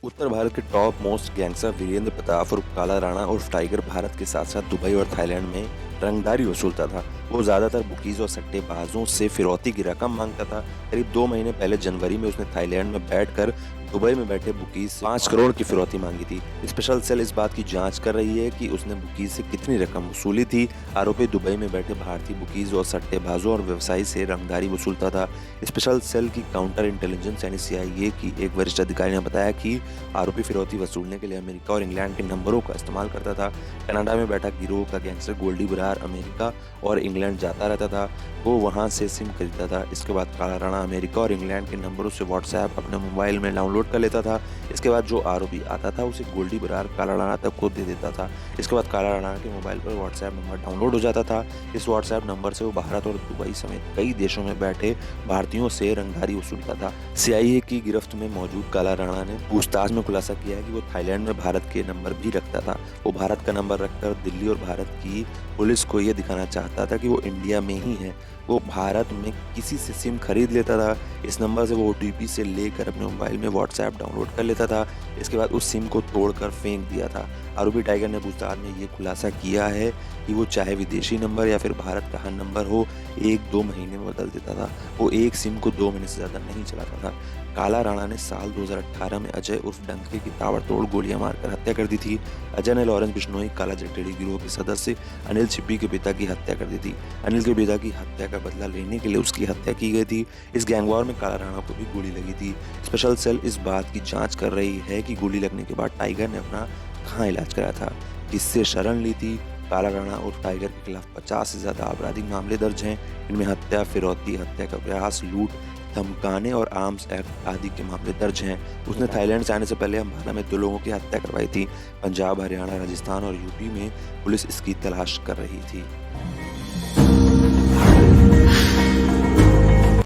उत्तर भारत के top most gangster Virendra Pratap और काला राणा उर्फ टाइगर भारत के साथ साथ दुबई और थाईलैंड में रंगदारी वसूलता था। वो ज्यादातर बुकीज और सट्टेबाजों से फिरौती की रकम मांगता था। करीब 2 महीने पहले जनवरी में उसने थाईलैंड में बैठकर दुबई में बैठे बुकीज से 5 करोड़ की फिरौती मांगी थी। स्पेशल सेल इस बात की जांच कर रही है कि उसने बुकीज से कितनी रकम वसूली थी। आरोपी दुबई में बैठे भारतीय बुकीज और सट्टेबाजों और व्यवसायी से रंगदारी वसूलता था। स्पेशल सेल की काउंटर इंटेलिजेंस यानी सीआईए की एक वरिष्ठ अधिकारी ने बताया कि आरोपी फिरौती वसूलने के लिए अमेरिका और इंग्लैंड के नंबरों का इस्तेमाल करता था। कनाडा में बैठा गिरोह का गैंगस्टर गोल्डी बरार अमेरिका और इंग्लैंड जाता रहता था। वो वहां से सिम खरीदता था। इसके बाद काला राणा अमेरिका और इंग्लैंड के नंबरों से व्हाट्सएप अपने मोबाइल में डाउनलोड कर लेता था। इसके बाद जो आरोपी आता था उसे गोल्डी बरार काला राणा तक को दे देता था। इसके बाद काला राणा के मोबाइल पर व्हाट्सएप नंबर डाउनलोड हो जाता था। इस व्हाट्सएप नंबर से वो भारत और दुबई समेत कई देशों में बैठे भारतीयों से रंगदारी वसूलता था। सीआईए की गिरफ्त में मौजूद काला राणा ने पूछताछ में खुलासा किया है कि वो थाईलैंड में भारत के नंबर भी रखता था। वो भारत का नंबर रखकर दिल्ली और भारत की पुलिस को ये दिखाना चाहता था कि वो इंडिया में ही है। वो भारत में किसी से सिम खरीद लेता था। इस नंबर से वो ओटीपी से लेकर अपने मोबाइल में व्हाट्सएप डाउनलोड कर लेता था। इसके बाद उस सिम को तोड़कर फेंक दिया था। आरोपी टाइगर ने पूछताछ में ये खुलासा किया है कि वो चाहे विदेशी नंबर या फिर भारत का हर नंबर हो, 1-2 महीने में बदल देता था। वो एक सिम को 2 महीने से ज़्यादा नहीं चलाता था। काला राणा ने साल 2018 में अजय उर्फ डंके की ताबड़तोड़ गोलियां मारकर हत्या कर दी थी। अजय ने लॉरेंस बिश्नोई काला जटेड़ी गिरोह के सदस्य अनिल छिब्बी के पिता की हत्या कर दी थी। अनिल के पिता की हत्या का बदला लेने के लिए उसकी हत्या की गई थी। इस गैंगवॉर में काला राणा को भी गोली लगी थी। स्पेशल सेल इस बात की जांच कर रही है कि गोली लगने के बाद टाइगर ने अपना कहाँ इलाज कराया था, किससे शरण ली थी। काला राणा और टाइगर के खिलाफ 50 से ज्यादा आपराधिक मामले दर्ज हैं। इनमें हत्या, फिरौती, हत्या का प्रयास, लूट, धमकाने और आर्म्स एक्ट आदि के मामले दर्ज हैं। उसने थाईलैंड से आने से पहले अम्बाला में 2 लोगों की हत्या करवाई थी। पंजाब, हरियाणा, राजस्थान और यूपी में पुलिस इसकी तलाश कर रही थी।